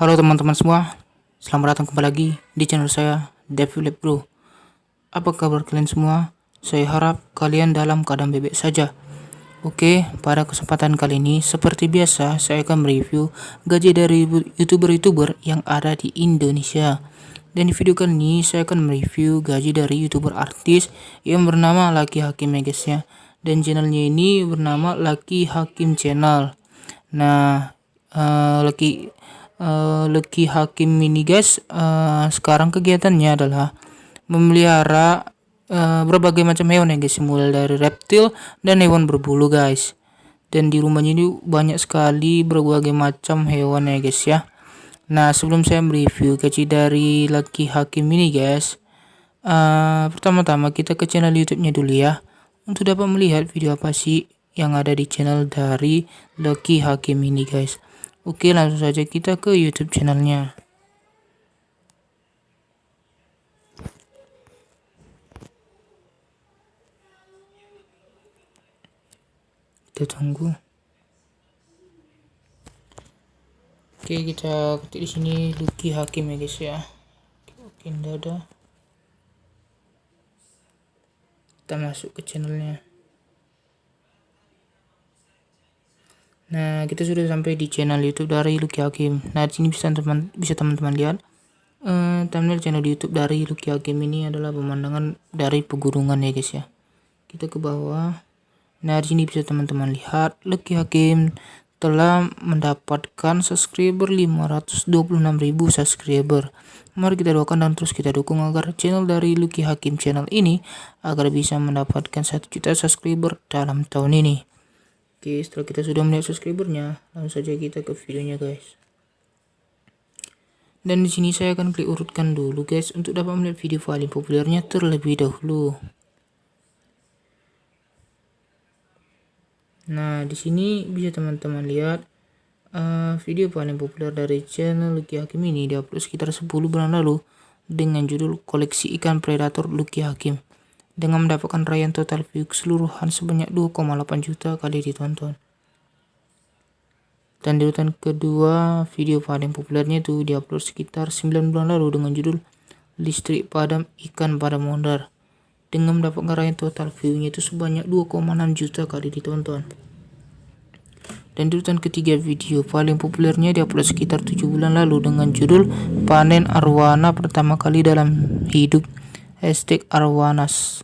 Halo teman-teman semua, selamat datang kembali lagi di channel saya, Devil Bro. Apa kabar kalian semua? Saya harap kalian dalam keadaan bebek saja. Oke, pada kesempatan kali ini seperti biasa saya akan mereview gaji dari YouTuber-YouTuber yang ada di Indonesia. Dan di video kali ini saya akan mereview gaji dari YouTuber artis yang bernama Lucky Hakim ya guys ya. Dan channelnya ini bernama Lucky Hakim Channel. Nah, Lucky Hakim ini guys, sekarang kegiatannya adalah memelihara berbagai macam hewan ya guys, mulai dari reptil dan hewan berbulu guys. Dan di rumahnya ini banyak sekali berbagai macam hewan ya guys ya. Nah, sebelum saya mereview gaji dari Lucky Hakim ini guys, pertama-tama kita ke channel YouTube-nya dulu ya, untuk dapat melihat video apa sih yang ada di channel dari Lucky Hakim ini guys. Oke, langsung saja kita ke YouTube channelnya. Kita tunggu. Oke, kita ketik di sini Lucky Hakim ya guys ya. Oke, tidak ada. Kita masuk ke channelnya. Nah, kita sudah sampai di channel YouTube dari Lucky Hakim. Nah, di sini bisa teman-teman lihat thumbnail channel YouTube dari Lucky Hakim ini adalah pemandangan dari pegunungan ya guys ya. Kita ke bawah. Nah, di sini bisa teman-teman lihat Lucky Hakim telah mendapatkan subscriber 526.000 subscriber. Mari kita doakan dan terus kita dukung agar channel dari Lucky Hakim Channel ini agar bisa mendapatkan 1 juta subscriber dalam tahun ini. Oke, setelah kita sudah melihat subscribernya, langsung saja kita ke videonya guys. Dan di sini saya akan klik urutkan dulu guys untuk dapat melihat video paling populernya terlebih dahulu. Nah, di sini bisa teman-teman lihat video paling populer dari channel Lucky Hakim ini diupload sekitar 10 bulan lalu dengan judul Koleksi Ikan Predator Lucky Hakim, dengan mendapatkan raihan total view keseluruhan sebanyak 2,8 juta kali ditonton. Dan di urutan kedua, video paling populernya itu diupload sekitar 9 bulan lalu dengan judul Listrik Padam Ikan Pada Mondar, dengan mendapatkan raihan total view-nya itu sebanyak 2,6 juta kali ditonton. Dan di urutan ketiga, video paling populernya diupload sekitar 7 bulan lalu dengan judul Panen Arwana Pertama Kali Dalam Hidup #Arwanas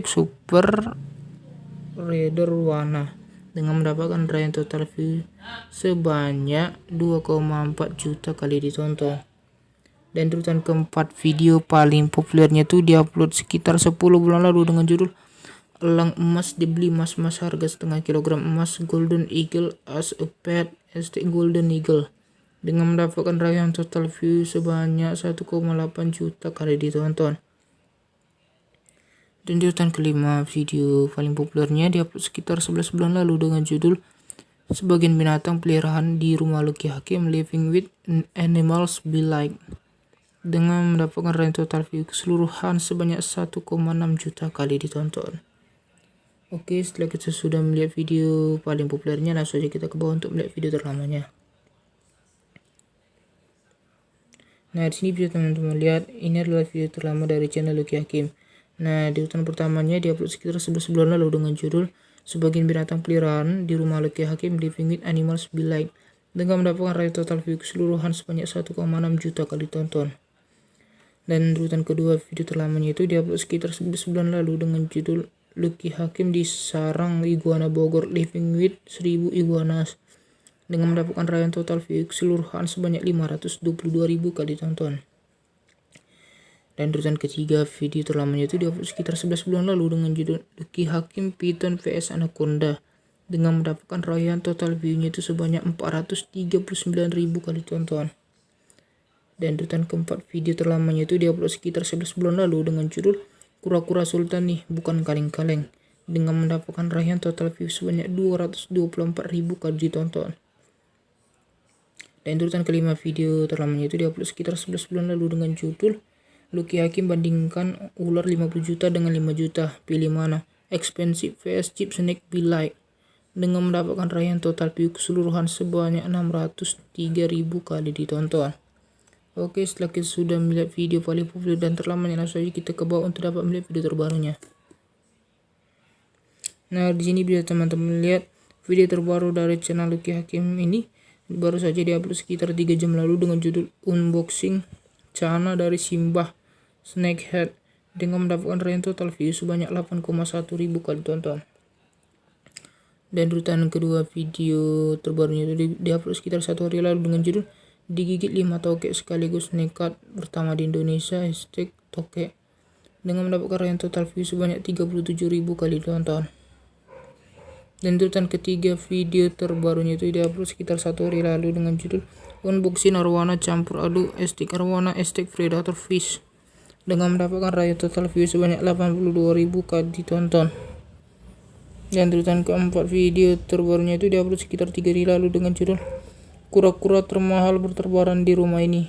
#Super Raider Wana, dengan mendapatkan raihan total view sebanyak 2,4 juta kali ditonton. Dan di urutan keempat, video paling populernya itu diupload sekitar 10 bulan lalu dengan judul Elang Emas Dibeli Mas-mas Harga Setengah Kilogram Emas Golden Eagle as a Pet #Golden Eagle, dengan mendapatkan raihan total view sebanyak 1,8 juta kali ditonton. Dan di urutan kelima, video paling populernya diupload sekitar 11 bulan lalu dengan judul Sebagian Binatang Peliharaan di Rumah Lucky Hakim Living with Animals Be Like, dengan mendapatkan raihan total view keseluruhan sebanyak 1,6 juta kali ditonton. Oke, setelah kita sudah melihat video paling populernya, langsung saja kita ke bawah untuk melihat video terlamanya. Nah, di sini bisa teman-teman lihat ini adalah video terlama dari channel Lucky Hakim. Nah, di urutan pertamanya diupload sekitar 11 bulan lalu dengan judul Sebagian Binatang Peliharaan di Rumah Lucky Hakim Living with Animals Be Like, dengan mendapatkan raihan total view keseluruhan sebanyak 1,6 juta kali tonton. Dan di urutan kedua, video terlamanya itu diupload sekitar 11 bulan lalu dengan judul Lucky Hakim di Sarang Iguana Bogor Living with 1000 Iguanas, dengan mendapatkan raihan total view keseluruhan sebanyak 522.000 kali tonton. Dan di urutan ketiga, video terlamanya itu diupload sekitar 11 bulan lalu dengan judul Lucky Hakim Python vs Anaconda, dengan mendapatkan raihan total view-nya itu sebanyak 439.000 kali tonton. Dan di urutan keempat, video terlamanya itu diupload sekitar 11 bulan lalu dengan judul Kura-kura Sultan nih bukan kaleng-kaleng, dengan mendapatkan raihan total view sebanyak 224.000 kali ditonton. Dan di urutan kelima, video terlamanya itu diupload sekitar 11 bulan lalu dengan judul Lucky Hakim bandingkan ular 50 juta dengan 5 juta, pilih mana? Expensive vs Cheap Snake Be Like, dengan mendapatkan raihan total view keseluruhan sebanyak 603.000 kali ditonton. Oke, setelah kita sudah melihat video paling populer dan terlamanya, langsung saja kita ke bawah untuk dapat melihat video terbarunya. Nah, di sini bisa teman-teman lihat video terbaru dari channel Lucky Hakim ini. Baru saja diupload sekitar 3 jam lalu dengan judul unboxing celana dari Simbah Snakehead dengan mendapatkan raihan total view sebanyak 8,1 ribu kali tonton. Dan urutan kedua video terbarunya itu diupload sekitar 1 hari lalu dengan judul digigit 5 tokek sekaligus nekat pertama di Indonesia #tokek dengan mendapatkan raihan total view sebanyak 37.000 kali tonton. Dan urutan ketiga video terbarunya itu diupload sekitar 1 hari lalu dengan judul unboxing arwana campur aduk arwana predator fish dengan mendapatkan raihan total view sebanyak 82.000 kali ditonton. Dan urutan keempat video terbarunya itu diupload sekitar 3 hari lalu dengan judul kura-kura termahal berterbaran di rumah ini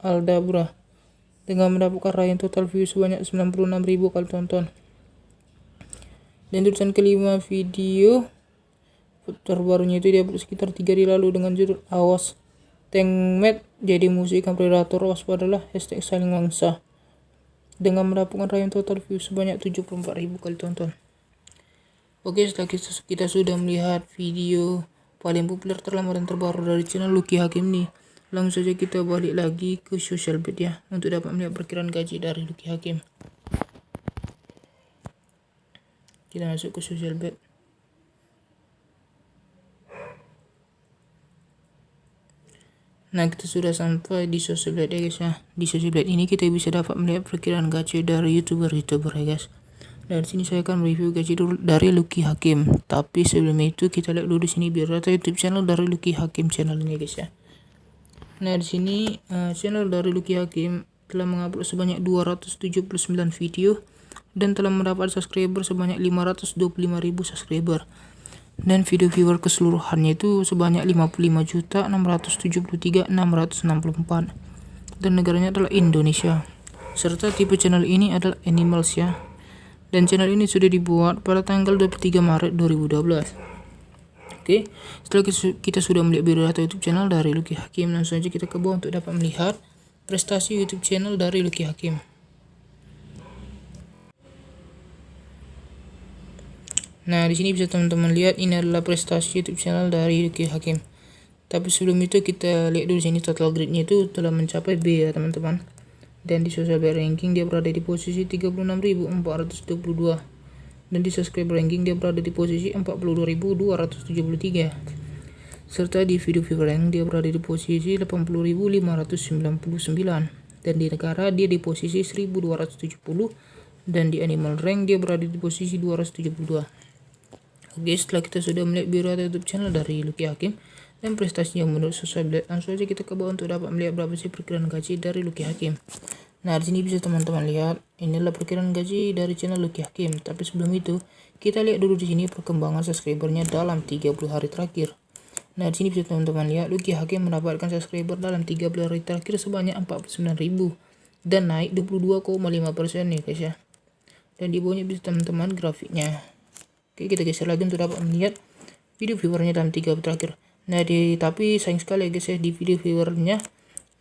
#aldabra dengan mendapatkan raihan total view sebanyak 96.000 kali tonton. Dan urutan kelima video terbarunya itu diupload sekitar 3 hari lalu dengan judul awas tankmet jadi musuh ikan predator, waspadalah #saling mangsa dengan mendapatkan raihan total view sebanyak 74.000 kali tonton. Oke, setelah kita sudah melihat video paling populer, terlama dan terbaru dari channel Lucky Hakim nih, langsung saja kita balik lagi ke social bet ya untuk dapat melihat perkiraan gaji dari Lucky Hakim. Kita masuk ke social bet. Nah, kita sudah sampai di social bet ya guys ya. Di social bet ini kita bisa dapat melihat perkiraan gaji dari youtuber ya guys. Dan sini saya akan review gaji dulu dari Lucky Hakim. Tapi sebelum itu kita lihat dulu di sini biodata YouTube channel dari Lucky Hakim channel ini guys ya. Nah, di sini channel dari Lucky Hakim telah mengupload sebanyak 279 video dan telah mendapat subscriber sebanyak 525.000 subscriber. Dan video viewer keseluruhannya itu sebanyak 55.673.664 dan negaranya adalah Indonesia. Serta tipe channel ini adalah Animals ya. Dan channel ini sudah dibuat pada tanggal 23 Maret 2012. Oke, setelah kita sudah melihat biodata YouTube channel dari Lucky Hakim, langsung saja kita ke bawah untuk dapat melihat prestasi YouTube channel dari Lucky Hakim. Nah, di sini bisa teman-teman lihat ini adalah prestasi YouTube channel dari Lucky Hakim. Tapi sebelum itu kita lihat dulu sini total grade-nya itu telah mencapai B ya teman-teman. Dan di social bet ranking dia berada di posisi 36.422 dan di subscriber ranking dia berada di posisi 42.273 serta di video viewer rank dia berada di posisi 80.599 dan di negara dia di posisi 1.270 dan di animal rank dia berada di posisi 272. Oke, setelah kita sudah melihat biodata YouTube channel dari Lucky Hakim dan prestasinya menurut social bet, langsung saja kita ke bawah untuk dapat melihat berapa sih perkiraan gaji dari Lucky Hakim. Nah, di sini bisa teman-teman lihat inilah perkiraan gaji dari channel Lucky Hakim. Tapi sebelum itu kita lihat dulu di sini perkembangan subscribernya dalam 30 hari terakhir. Nah, di sini bisa teman-teman lihat Lucky Hakim mendapatkan subscriber dalam 30 hari terakhir sebanyak 49.000 dan naik 22,5% nih guys ya. Dan di bawahnya bisa teman-teman grafiknya. Oke, kita geser lagi untuk dapat melihat video viewernya dalam 3 hari terakhir. Nah, tapi sayang sekali ya guys ya, di video viewernya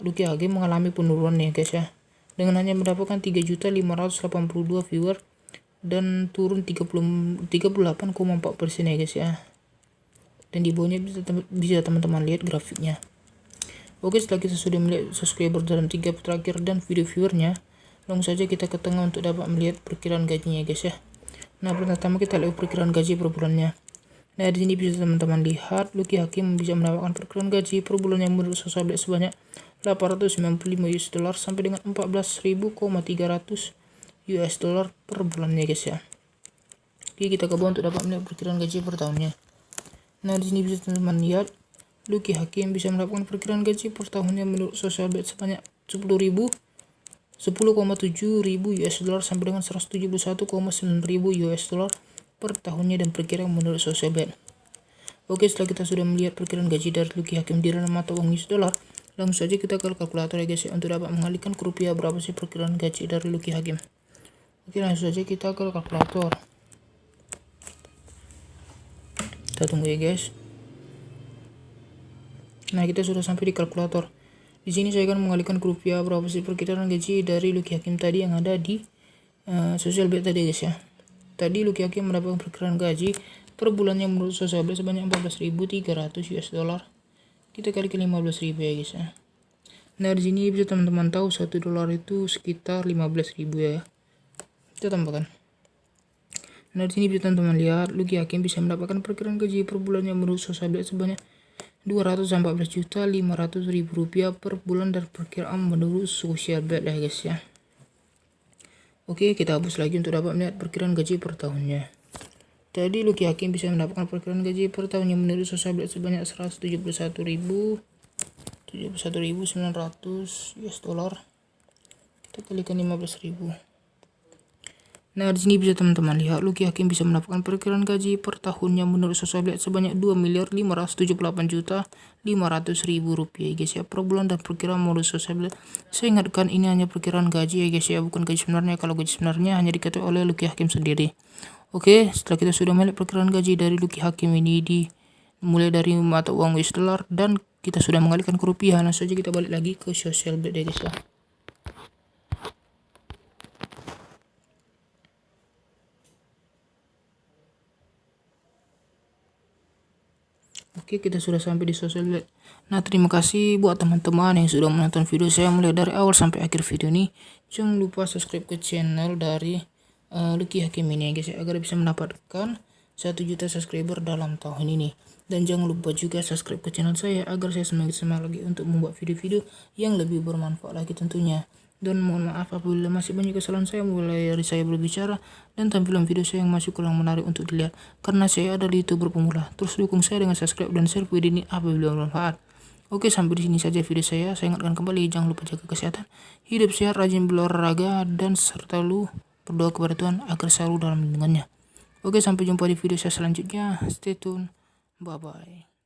Lucky Hakim mengalami penurunan ya guys ya, dengan hanya mendapatkan 3.582 viewer dan turun 38,4% ya guys ya. Dan di bawahnya bisa teman-teman lihat grafiknya. Oke, setelah kita sudah melihat subscriber dalam 3 hari terakhir dan video viewernya, langsung saja kita ke tengah untuk dapat melihat perkiraan gajinya guys ya. Nah, pertama kita lihat perkiraan gaji per bulannya. Nah, di sini bisa teman-teman lihat Lucky Hakim bisa mendapatkan perkiraan gaji per bulan yang menurut social bet sebanyak $895 sampai dengan 14.300 US dollar per bulannya guys ya. Oke, kita ke bawah untuk dapat melihat perkiraan gaji per tahunnya. Nah, di sini bisa teman-teman lihat Lucky Hakim bisa mendapatkan perkiraan gaji per tahunnya menurut social bet sebanyak 10,7 ribu US dollar sampai dengan 171,9 ribu US dollar per tahunnya dan perkiraan menurut social bet. Oke, setelah kita sudah melihat perkiraan gaji dari Lucky Hakim di dalam mata uang US dollar, langsung saja kita ke kalkulator ya guys ya untuk dapat mengalihkan ke rupiah berapa sih perkiraan gaji dari Lucky Hakim. Oke, langsung saja kita ke kalkulator. Kita tunggu ya guys. Nah, kita sudah sampai di kalkulator. Di sini saya akan mengalihkan ke rupiah berapa sih perkiraan gaji dari Lucky Hakim tadi yang ada di social bet tadi guys ya. Tadi Lucky Hakim mendapatkan perkiraan gaji per bulannya menurut social bet sebanyak 14.300 US dollar. Kita kali ke 15.000 ya guys ya. Nah, di sini bisa teman-teman tahu 1 dolar itu sekitar 15.000 ya. Kita tambahkan. Nah, di sini bisa teman-teman lihat Lucky Hakim bisa mendapatkan perkiraan gaji per bulannya menurut social bet sebanyak 214.500.000 rupiah per bulan dan perkiraan menurut social bet ya guys ya. Oke, kita hapus lagi untuk dapat melihat perkiraan gaji per tahunnya. Tadi Lucky Hakim bisa mendapatkan perkiraan gaji per tahunnya menurut social bet sebanyak 171.900 US dollar. Kita kalikan 15.000. Nah, di sini bisa teman-teman lihat Lucky Hakim bisa mendapatkan perkiraan gaji per tahunnya menurut social bet sebanyak 2.578.500.000 rupiah guys ya per bulan dan perkiraan menurut social bet. Saya ingatkan ini hanya perkiraan gaji ya guys ya, bukan gaji sebenarnya. Kalau gaji sebenarnya hanya diketahui oleh Lucky Hakim sendiri. Oke, setelah kita sudah melihat perkiraan gaji dari Lucky Hakim ini mulai dari mata uang US dollar dan kita sudah mengalihkan ke rupiah, langsung saja kita balik lagi ke social bet ya guys ya. Oke, kita sudah sampai di social bet. Nah, terima kasih buat teman-teman yang sudah menonton video saya mulai dari awal sampai akhir video ini. Jangan lupa subscribe ke channel dari Lucky Hakim ini ya guys ya, agar bisa mendapatkan 1 juta subscriber dalam tahun ini. Dan jangan lupa juga subscribe ke channel saya agar saya semakin semangat lagi untuk membuat video-video yang lebih bermanfaat lagi tentunya. Dan mohon maaf apabila masih banyak kesalahan saya mulai dari saya berbicara dan tampilan video saya yang masih kurang menarik untuk dilihat, karena saya adalah YouTuber pemula. Terus dukung saya dengan subscribe dan share video ini apabila bermanfaat. Oke, sampai di sini saja video saya. Saya ingatkan kembali, jangan lupa jaga kesehatan, hidup sehat, rajin berolahraga, dan serta lu berdoa kepada Tuhan agar selalu dalam lindungannya. Oke, sampai jumpa di video saya selanjutnya. Stay tune. Bye bye.